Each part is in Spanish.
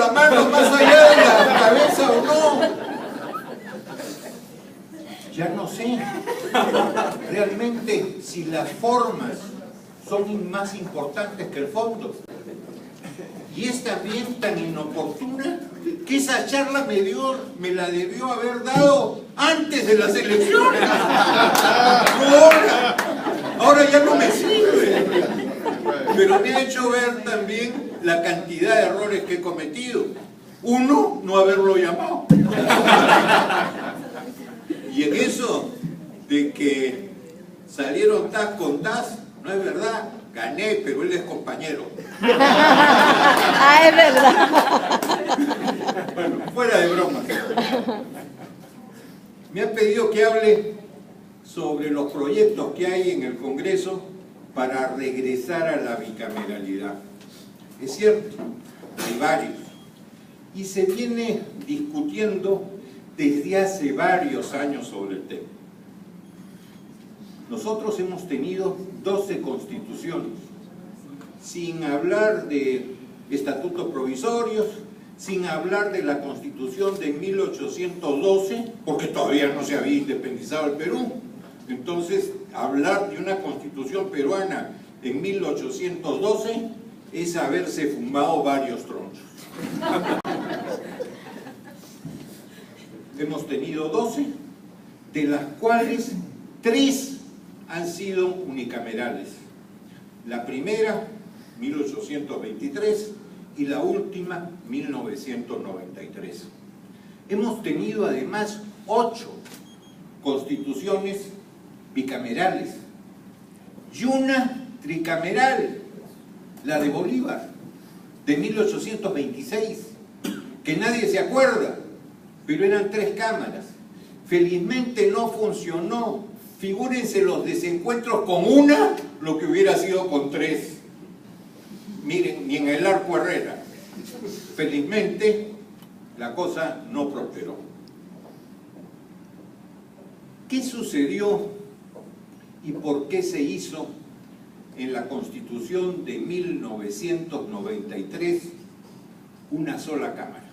la mano más allá de la cabeza o no. Ya no sé realmente si las formas son más importantes que el fondo. Y es también tan inoportuna que esa charla me la debió haber dado antes de las elecciones. Ahora ya no me sirve. Pero me ha hecho ver también la cantidad de errores que he cometido. Uno, no haberlo llamado. Y en eso de que salieron TAS con TAS, no es verdad. Gané, pero él es compañero. Ah, es verdad. Bueno, fuera de bromas. Me han pedido que hable sobre los proyectos que hay en el Congreso para regresar a la bicameralidad. Es cierto, hay varios. Y se viene discutiendo desde hace varios años sobre el tema. Nosotros hemos tenido 12 constituciones, sin hablar de estatutos provisorios, sin hablar de la Constitución de 1812, porque todavía no se había independizado el Perú. Entonces, hablar de una Constitución peruana en 1812 es haberse fumado varios tronchos. Hemos tenido 12, de las cuales 3 han sido unicamerales. La primera, 1823, y la última, 1993. Hemos tenido además 8 constituciones bicamerales y una tricameral, la de Bolívar, de 1826, que nadie se acuerda, pero eran 3 cámaras. Felizmente no funcionó. Figúrense los desencuentros con una, lo que hubiera sido con 3. Miren, ni en el Arco Herrera. Felizmente, la cosa no prosperó. ¿Qué sucedió y por qué se hizo en la Constitución de 1993 una sola Cámara?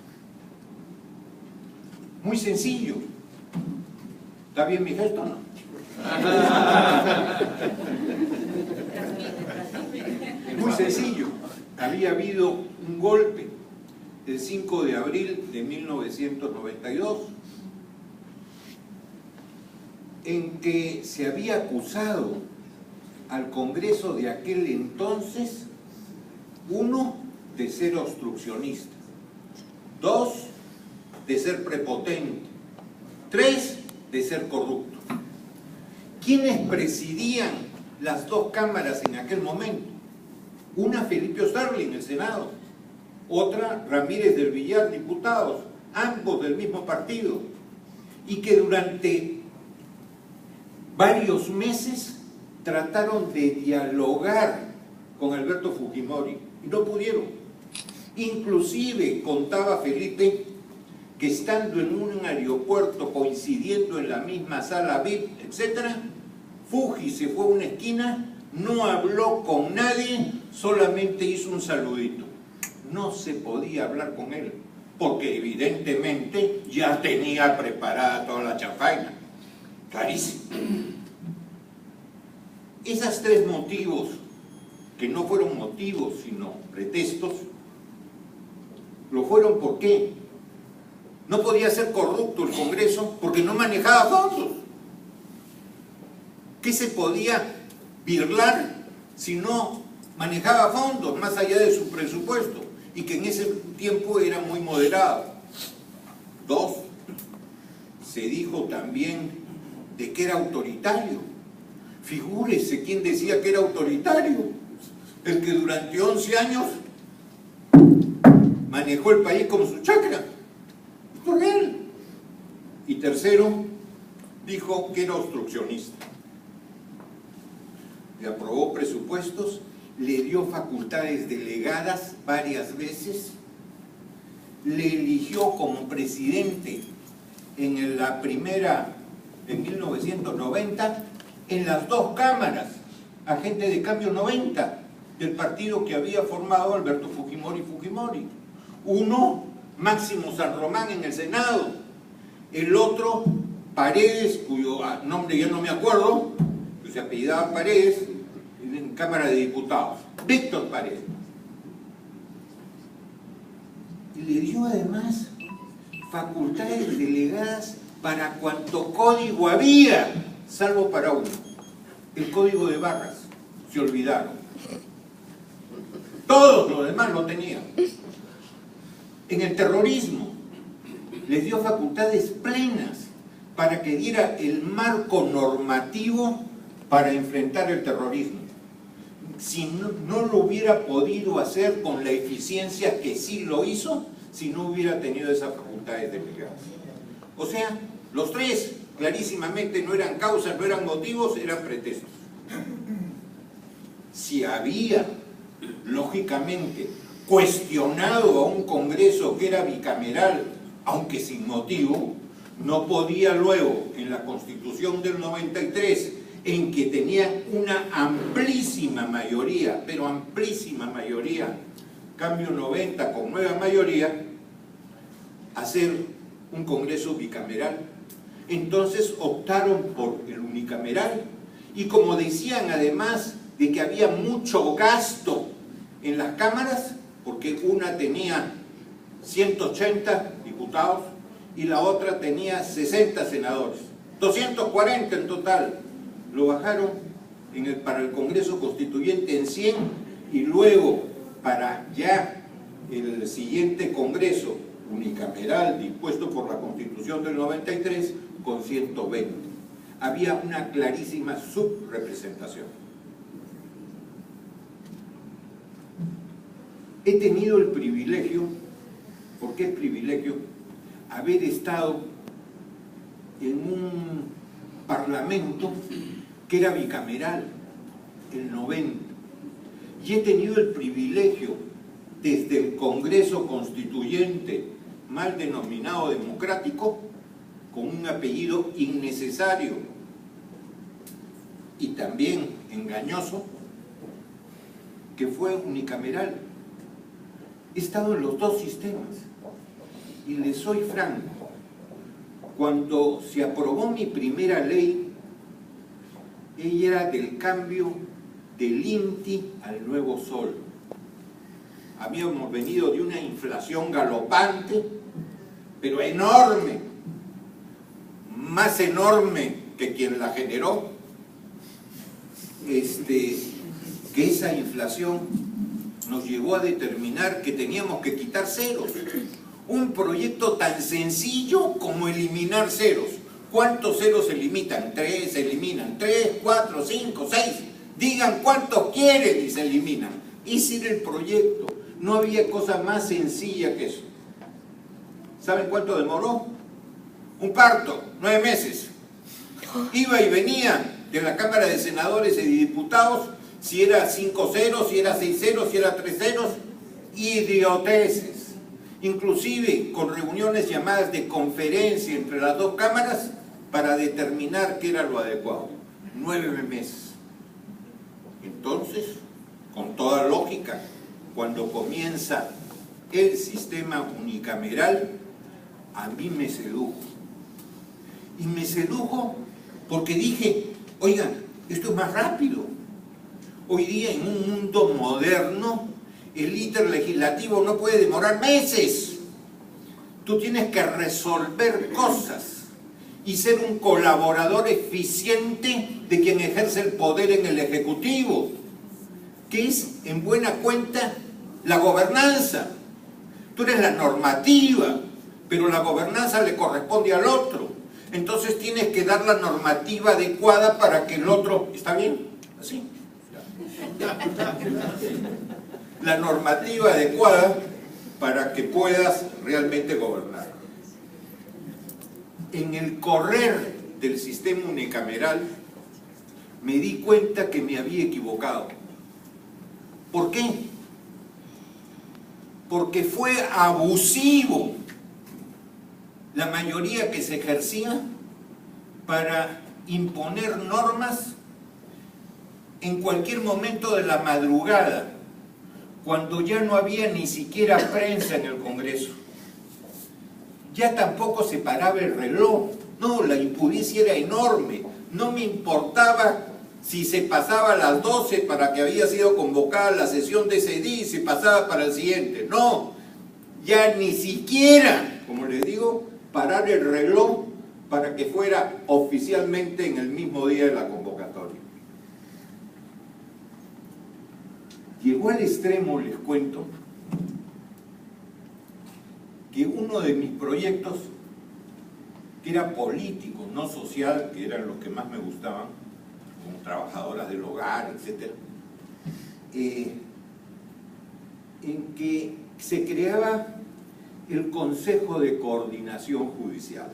Muy sencillo. ¿Está bien mi gesto o no? Muy sencillo. Había habido un golpe el 5 de abril de 1992 en que se había acusado al Congreso de aquel entonces, 1, de ser obstruccionista, 2, de ser prepotente, 3, de ser corrupto. ¿Quiénes presidían las 2 cámaras en aquel momento? Una, Felipe Osterling en el Senado, otra, Ramírez del Villar, diputados, ambos del mismo partido, y que durante varios meses trataron de dialogar con Alberto Fujimori y no pudieron. Inclusive contaba Felipe que estando en un aeropuerto, coincidiendo en la misma sala VIP, etc., Fuji se fue a una esquina, no habló con nadie, solamente hizo un saludito. No se podía hablar con él, porque evidentemente ya tenía preparada toda la chanfaina. Clarísimo. Esos 3 motivos, que no fueron motivos, sino pretextos, lo fueron ¿por qué? No podía ser corrupto el Congreso porque no manejaba fondos. ¿Qué se podía birlar si no manejaba fondos más allá de su presupuesto? Y que en ese tiempo era muy moderado. 2, se dijo también de que era autoritario. Figúrese quién decía que era autoritario. El que durante 11 años manejó el país como su chacra. Por él. Y 3, dijo que era obstruccionista. Le aprobó presupuestos, le dio facultades delegadas varias veces, le eligió como presidente en la primera, en 1990, en las 2 cámaras, a gente de Cambio 90, del partido que había formado Alberto Fujimori. Uno, Máximo San Román en el Senado. El otro, Paredes, cuyo nombre ya no me acuerdo, que se apellidaba Paredes, en Cámara de Diputados. Víctor Paredes. Y le dio además facultades delegadas para cuanto código había, salvo para uno, el código de barras. Se olvidaron. Todos los demás lo tenían. En el terrorismo les dio facultades plenas para que diera el marco normativo para enfrentar el terrorismo. Si no lo hubiera podido hacer con la eficiencia que sí lo hizo, si no hubiera tenido esas facultades delegadas. O sea, los tres clarísimamente no eran causas, no eran motivos, eran pretextos. Si había, lógicamente, cuestionado a un Congreso que era bicameral, aunque sin motivo, no podía luego, en la Constitución del 93, en que tenía una amplísima mayoría, pero amplísima mayoría, cambio 90 con nueva mayoría, hacer un Congreso bicameral. Entonces optaron por el unicameral, y como decían además de que había mucho gasto en las cámaras, porque una tenía 180 diputados y la otra tenía 60 senadores, 240 en total. Lo bajaron para el Congreso Constituyente en 100 y luego para ya el siguiente Congreso unicameral dispuesto por la Constitución del 93 con 120. Había una clarísima subrepresentación. He tenido el privilegio, porque es privilegio, haber estado en un parlamento que era bicameral, el 90, y he tenido el privilegio desde el Congreso Constituyente, mal denominado democrático, con un apellido innecesario y también engañoso, que fue unicameral. He estado en los dos sistemas y les soy franco, cuando se aprobó mi primera ley, ella era del cambio del INTI al Nuevo Sol. Habíamos venido de una inflación galopante, pero enorme, más enorme que quien la generó, que esa inflación nos llevó a determinar que teníamos que quitar ceros. Un proyecto tan sencillo como eliminar ceros. ¿Cuántos ceros se limitan? 3, se eliminan. 3, 4, 5, 6. Digan cuántos quieren y se eliminan. Ese era el proyecto. No había cosa más sencilla que eso. ¿Saben cuánto demoró? Un parto, 9 meses. Iba y venía de la Cámara de Senadores y de Diputados, si era 5 ceros, si era 6 ceros, si era 3 ceros, idioteces. Inclusive con reuniones llamadas de conferencia entre las dos cámaras para determinar qué era lo adecuado. 9 meses. Entonces, con toda lógica, cuando comienza el sistema unicameral, a mí me sedujo. Y me sedujo porque dije, oigan, esto es más rápido. Hoy día en un mundo moderno, el íter legislativo no puede demorar meses. Tú tienes que resolver cosas y ser un colaborador eficiente de quien ejerce el poder en el Ejecutivo, que es, en buena cuenta, la gobernanza. Tú eres la normativa, pero la gobernanza le corresponde al otro. Entonces tienes que dar la normativa adecuada para que el otro... ¿Está bien? ¿Así? La normativa adecuada para que puedas realmente gobernar. En el correr del sistema unicameral me di cuenta que me había equivocado. ¿Por qué? Porque fue abusivo la mayoría que se ejercía para imponer normas en cualquier momento de la madrugada, cuando ya no había ni siquiera prensa en el Congreso. Ya tampoco se paraba el reloj. No, la impudicia era enorme. No me importaba si se pasaba a las 12 para que había sido convocada la sesión de ese día y se pasaba para el siguiente. No, ya ni siquiera, como les digo, parar el reloj para que fuera oficialmente en el mismo día de la convocatoria. Llegó al extremo, les cuento, que uno de mis proyectos, que era político, no social, que eran los que más me gustaban, como trabajadoras del hogar, etc., en que se creaba el Consejo de Coordinación Judicial.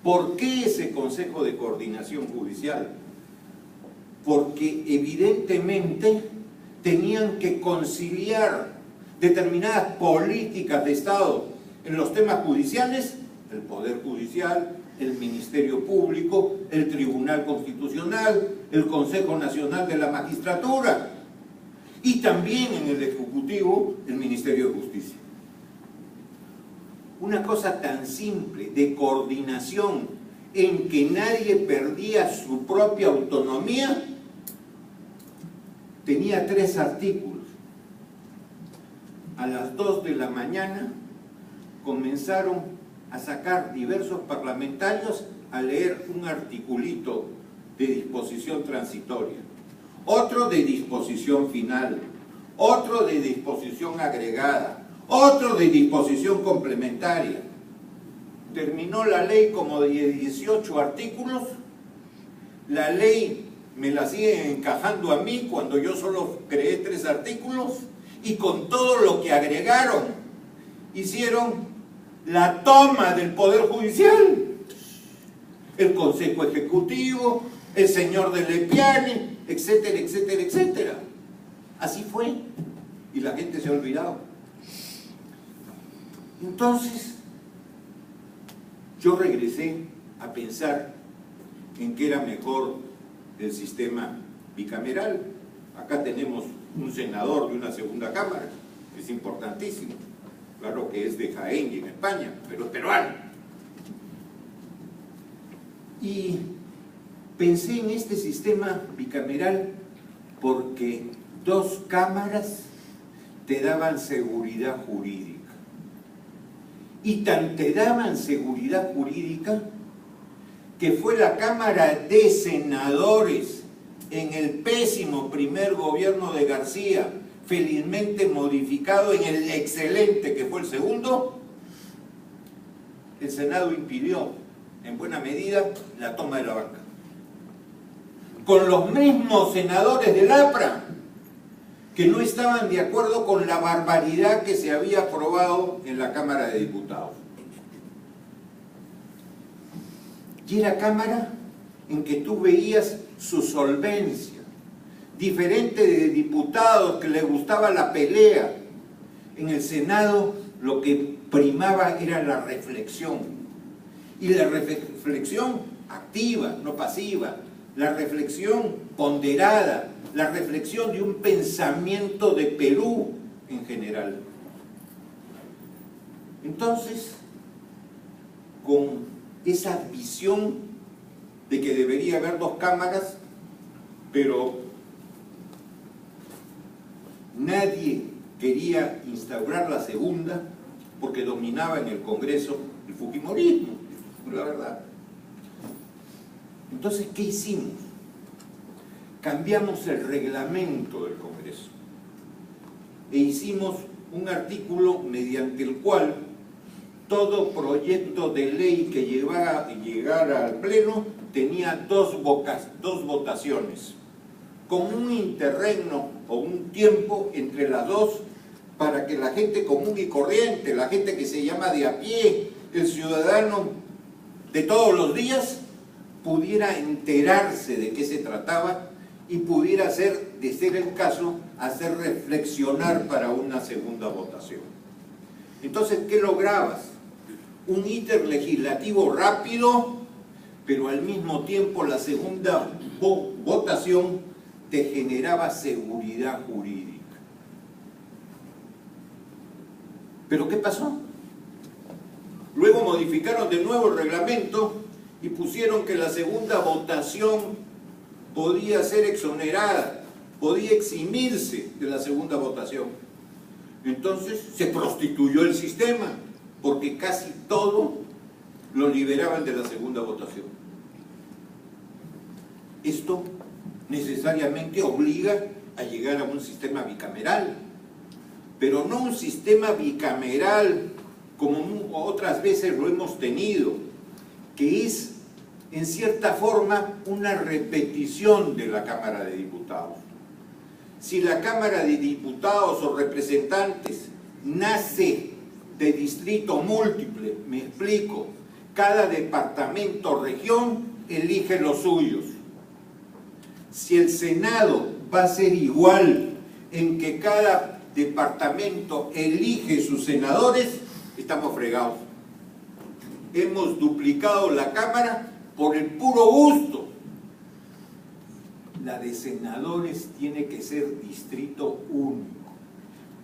¿Por qué ese Consejo de Coordinación Judicial? Porque evidentemente tenían que conciliar determinadas políticas de Estado en los temas judiciales, el Poder Judicial, el Ministerio Público, el Tribunal Constitucional, el Consejo Nacional de la Magistratura y también en el Ejecutivo, el Ministerio de Justicia. Una cosa tan simple de coordinación en que nadie perdía su propia autonomía, tenía 3 artículos. A las 2 de la mañana comenzaron a sacar diversos parlamentarios a leer un articulito de disposición transitoria, otro de disposición final, otro de disposición agregada, otro de disposición complementaria. Terminó la ley como de 18 artículos. La ley me la siguen encajando a mí cuando yo solo creé 3 artículos, y con todo lo que agregaron hicieron la toma del Poder Judicial, el Consejo Ejecutivo, el señor de Lepiani, etcétera, etcétera, etcétera. Así fue, y la gente se ha olvidado. Entonces, yo regresé a pensar en que era mejor el sistema bicameral. Acá tenemos un senador de una segunda cámara, es importantísimo. Claro que es de Jaén y en España, pero es peruano. Y pensé en este sistema bicameral porque 2 cámaras te daban seguridad jurídica. Y tan te daban seguridad jurídica que fue la Cámara de Senadores en el pésimo primer gobierno de García, felizmente modificado en el excelente que fue el segundo. El Senado impidió en buena medida la toma de la banca, con los mismos senadores del APRA que no estaban de acuerdo con la barbaridad que se había aprobado en la Cámara de Diputados. Y era cámara en que tú veías su solvencia, diferente de diputados que les gustaba la pelea. En el Senado lo que primaba era la reflexión, y la reflexión activa, no pasiva, la reflexión ponderada, la reflexión de un pensamiento de Perú en general. Entonces, con esa visión de que debería haber 2 cámaras, pero nadie quería instaurar la segunda porque dominaba en el Congreso el fujimorismo, la verdad. Entonces, ¿qué hicimos? Cambiamos el reglamento del Congreso e hicimos un artículo mediante el cual todo proyecto de ley que llegara al Pleno tenía 2 votaciones, con un interregno o un tiempo entre las 2 para que la gente común y corriente, la gente que se llama de a pie, el ciudadano de todos los días, pudiera enterarse de qué se trataba y pudiera hacer, de ser el caso, hacer reflexionar para una segunda votación. Entonces, ¿qué lograbas? Un íter legislativo rápido, pero al mismo tiempo la segunda votación te generaba seguridad jurídica. ¿Pero qué pasó? Luego modificaron de nuevo el reglamento y pusieron que la segunda votación podía ser exonerada, podía eximirse de la segunda votación. Entonces se prostituyó el sistema, porque casi todo lo liberaban de la segunda votación. Esto necesariamente obliga a llegar a un sistema bicameral, pero no un sistema bicameral como otras veces lo hemos tenido, que es en cierta forma una repetición de la Cámara de Diputados. Si la Cámara de Diputados o representantes nace de distrito múltiple, me explico, cada departamento o región elige los suyos. Si el Senado va a ser igual en que cada departamento elige sus senadores, estamos fregados. Hemos duplicado la Cámara por el puro gusto. La de senadores tiene que ser distrito único,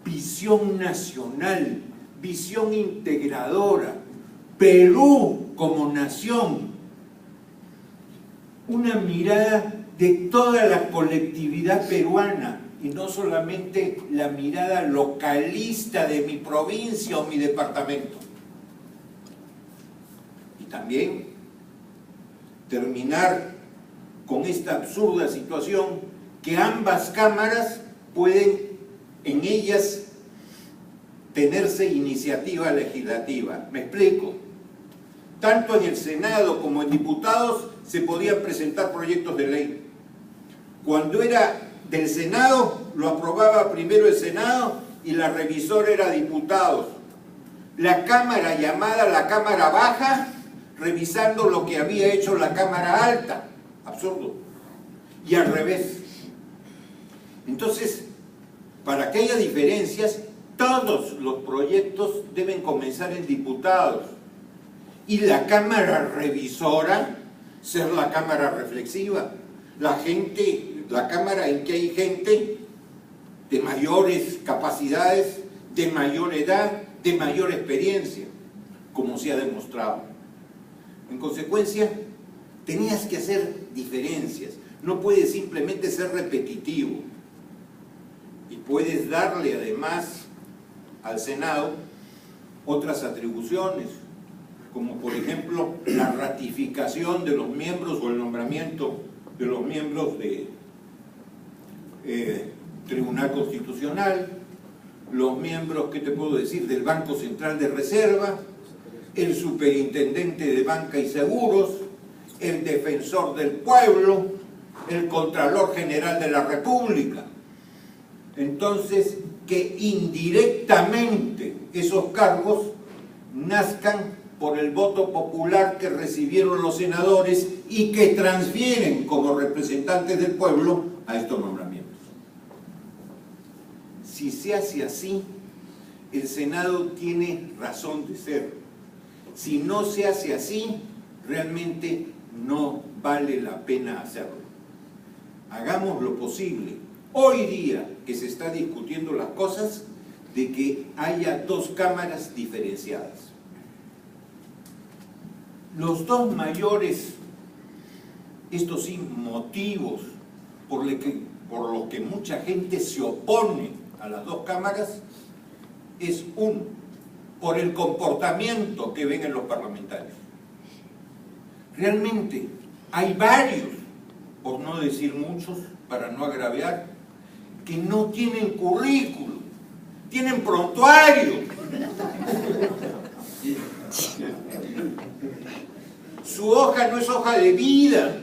visión nacional, visión integradora, Perú como nación, una mirada de toda la colectividad peruana y no solamente la mirada localista de mi provincia o mi departamento. Y también terminar con esta absurda situación que ambas cámaras pueden en ellas tenerse iniciativa legislativa. Me explico. Tanto en el Senado como en diputados se podían presentar proyectos de ley. Cuando era del Senado, lo aprobaba primero el Senado y la revisora era diputados. La Cámara llamada la Cámara Baja, revisando lo que había hecho la Cámara Alta. Absurdo. Y al revés. Entonces, para que haya diferencias, todos los proyectos deben comenzar en diputados. Y la Cámara Revisora ser la Cámara Reflexiva. La Cámara en que hay gente de mayores capacidades, de mayor edad, de mayor experiencia, como se ha demostrado. En consecuencia, tenías que hacer diferencias, no puedes simplemente ser repetitivo. Y puedes darle además al Senado otras atribuciones, como por ejemplo la ratificación de los miembros o el nombramiento de los miembros de Tribunal Constitucional, los miembros, ¿qué te puedo decir?, del Banco Central de Reserva, el Superintendente de Banca y Seguros, el Defensor del Pueblo, el Contralor General de la República. Entonces, que indirectamente esos cargos nazcan por el voto popular que recibieron los senadores y que transfieren como representantes del pueblo a estos nombramientos. Si se hace así, el Senado tiene razón de ser. Si no se hace así, realmente no vale la pena hacerlo. Hagamos lo posible, hoy día que se está discutiendo las cosas, de que haya dos cámaras diferenciadas. Los dos mayores, estos sí, motivos por los que mucha gente se opone a las dos cámaras es uno, por el comportamiento que ven en los parlamentarios. Realmente hay varios, por no decir muchos, para no agraviar, que no tienen currículum, tienen prontuario. Su hoja no es hoja de vida,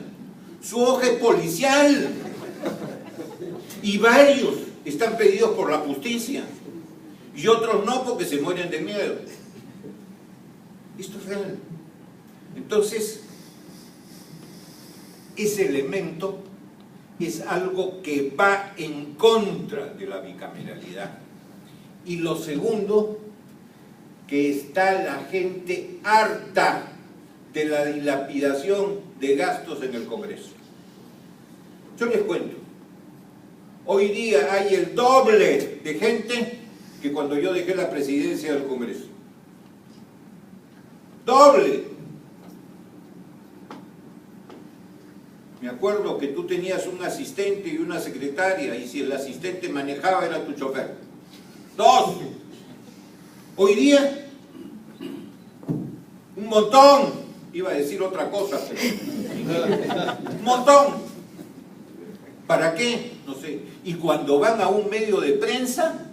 su hoja es policial. Y varios están pedidos por la justicia y otros no, porque se mueren de miedo. Esto es real. Entonces, ese elemento es algo que va en contra de la bicameralidad. Y lo segundo, que está la gente harta de la dilapidación de gastos en el Congreso. Yo les cuento, hoy día hay el doble de gente que cuando yo dejé la presidencia del Congreso. ¡Doble! Me acuerdo que tú tenías un asistente y una secretaria, y si el asistente manejaba era tu chofer. 2. Hoy día, un montón. Iba a decir otra cosa, pero un montón. ¿Para qué? No sé. Y cuando van a un medio de prensa,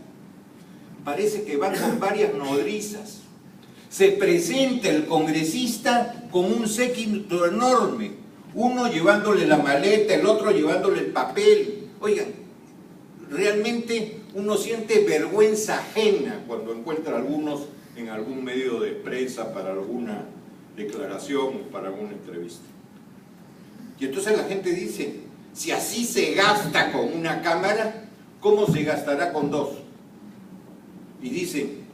parece que van con varias nodrizas. Se presenta el congresista con un séquito enorme. Uno llevándole la maleta, el otro llevándole el papel. Oigan, realmente uno siente vergüenza ajena cuando encuentra a algunos en algún medio de prensa para alguna declaración o para alguna entrevista. Y entonces la gente dice, si así se gasta con una cámara, ¿cómo se gastará con 2? Y dicen,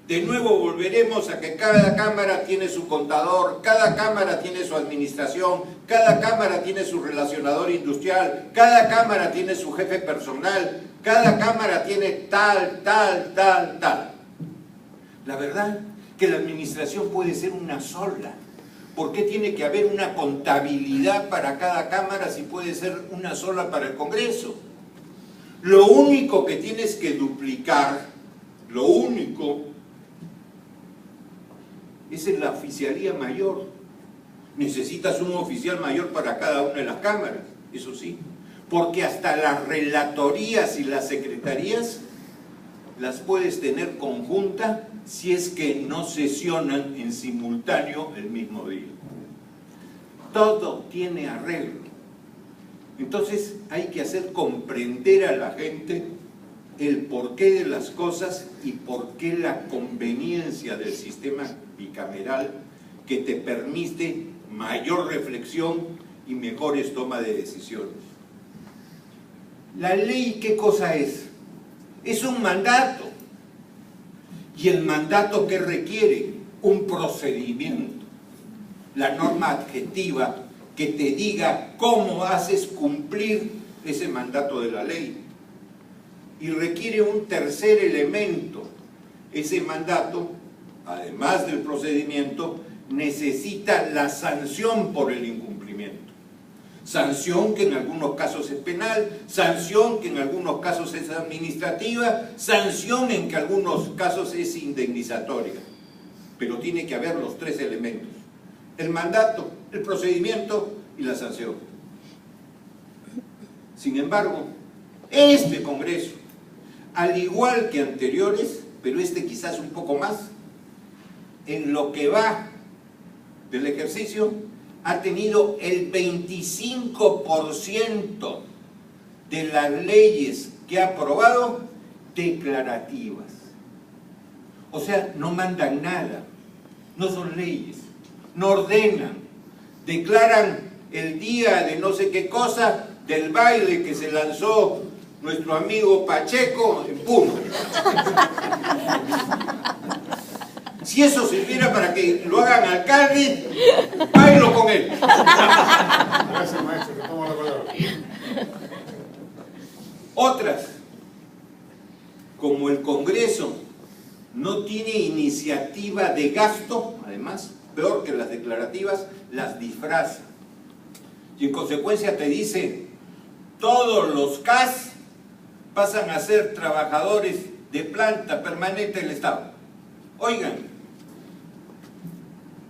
de nuevo volveremos a que cada cámara tiene su contador, cada cámara tiene su administración, cada cámara tiene su relacionador industrial, cada cámara tiene su jefe personal, cada cámara tiene tal. La verdad que la administración puede ser una sola. ¿Por qué tiene que haber una contabilidad para cada cámara si puede ser una sola para el Congreso? Lo único que tienes que duplicar, lo único, es en la oficialía mayor. Necesitas un oficial mayor para cada una de las cámaras, eso sí, porque hasta las relatorías y las secretarías las puedes tener conjunta si es que no sesionan en simultáneo el mismo día. Todo tiene arreglo. Entonces hay que hacer comprender a la gente el porqué de las cosas y por qué la conveniencia del sistema bicameral que te permite mayor reflexión y mejores tomas de decisiones. La ley, ¿qué cosa es? Es un mandato. ¿Y el mandato qué requiere? Un procedimiento. La norma adjetiva que te diga cómo haces cumplir ese mandato de la ley. Y requiere un tercer elemento. Ese mandato, además del procedimiento, necesita la sanción por el incumplimiento. Sanción que en algunos casos es penal, sanción que en algunos casos es administrativa, sanción en que en algunos casos es indemnizatoria. Pero tiene que haber los 3 elementos: el mandato, el procedimiento y la sanción. Sin embargo, este Congreso, al igual que anteriores, pero este quizás un poco más, en lo que va del ejercicio, ha tenido el 25% de las leyes que ha aprobado declarativas. O sea, no mandan nada, no son leyes, no ordenan, declaran el día de no sé qué cosa del baile que se lanzó nuestro amigo Pacheco en Puno. Si eso sirviera para que lo hagan alcalde, bailo con él. Gracias, maestro, que tomo la palabra. Otras, como el Congreso no tiene iniciativa de gasto, además, peor que las declarativas, las disfraza. Y en consecuencia te dice, todos los CAS pasan a ser trabajadores de planta permanente del Estado. Oigan,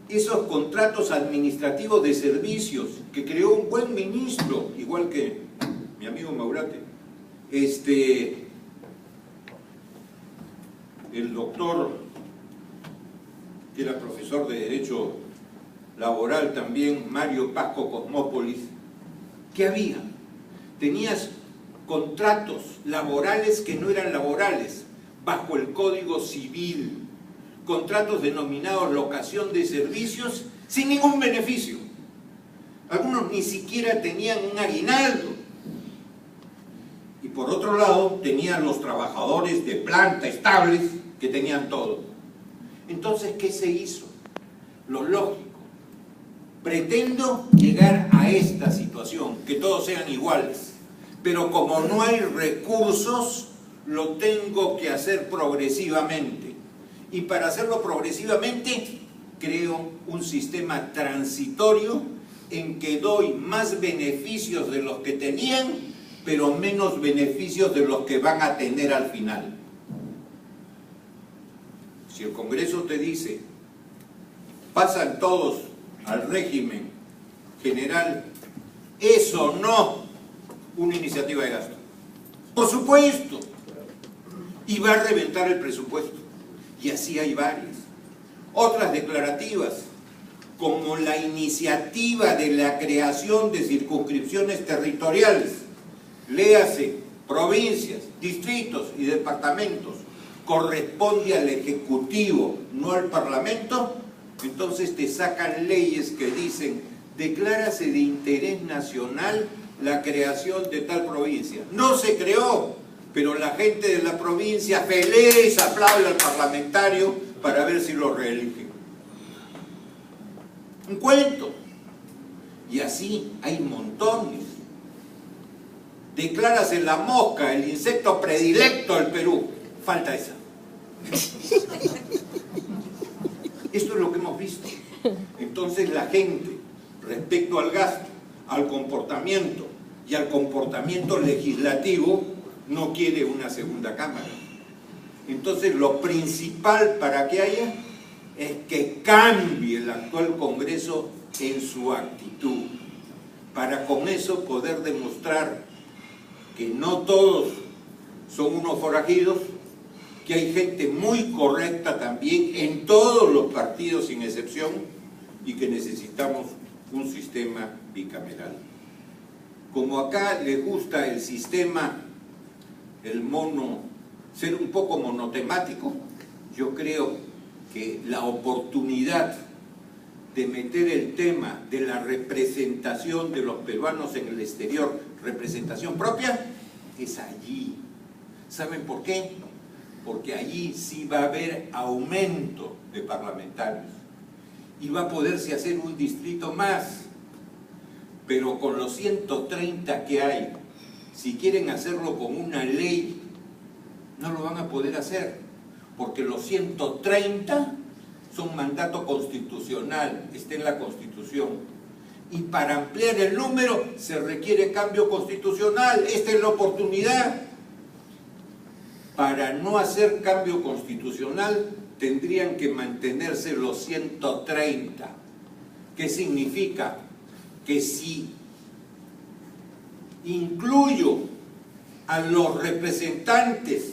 esos contratos administrativos de servicios que creó un buen ministro, igual que mi amigo Maurate, el doctor, que era profesor de Derecho Laboral también, Mario Pasco Cosmópolis, ¿qué había? Tenías contratos laborales que no eran laborales, bajo el Código Civil, contratos denominados locación de servicios sin ningún beneficio. Algunos ni siquiera tenían un aguinaldo. Y por otro lado, tenían los trabajadores de planta estables que tenían todo. Entonces, ¿qué se hizo? Lo lógico. Pretendo llegar a esta situación, que todos sean iguales. Pero como no hay recursos, lo tengo que hacer progresivamente. Y para hacerlo progresivamente, creo un sistema transitorio en que doy más beneficios de los que tenían, pero menos beneficios de los que van a tener al final. Si el Congreso te dice, pasan todos al régimen general, eso no, una iniciativa de gasto. Por supuesto. Y va a reventar el presupuesto. Y así hay varias. Otras declarativas, como la iniciativa de la creación de circunscripciones territoriales, léase, provincias, distritos y departamentos, corresponde al Ejecutivo, no al Parlamento, entonces te sacan leyes que dicen, declárase de interés nacional la creación de tal provincia. No se creó, pero la gente de la provincia feliz aplaude al parlamentario para ver si lo reeligen. Un cuento. Y así hay montones. Declárase la mosca, el insecto predilecto del Perú. Falta esa. Esto es lo que hemos visto. Entonces la gente, respecto al gasto, al comportamiento y al comportamiento legislativo, no quiere una segunda cámara. Entonces lo principal para que haya es que cambie el actual Congreso en su actitud, para con eso poder demostrar que no todos son unos forajidos, que hay gente muy correcta también en todos los partidos sin excepción y que necesitamos un sistema bicameral. Como acá les gusta el sistema, el mono, ser un poco monotemático, yo creo que la oportunidad de meter el tema de la representación de los peruanos en el exterior, representación propia, es allí. ¿Saben por qué? Porque allí sí va a haber aumento de parlamentarios y va a poderse hacer un distrito más, pero con los 130 que hay, si quieren hacerlo con una ley, no lo van a poder hacer, porque los 130 son mandato constitucional, está en la Constitución, y para ampliar el número se requiere cambio constitucional. Esta es la oportunidad. Para no hacer cambio constitucional tendrían que mantenerse los 130. ¿Qué significa? Que si incluyo a los representantes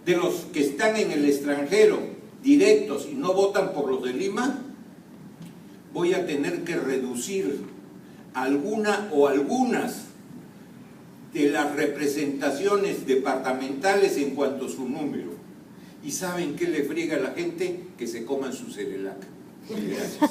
de los que están en el extranjero directos y no votan por los de Lima, voy a tener que reducir alguna o algunas de las representaciones departamentales en cuanto a su número. ¿Y saben qué le friega a la gente? Que se coman su cerelac. Gracias.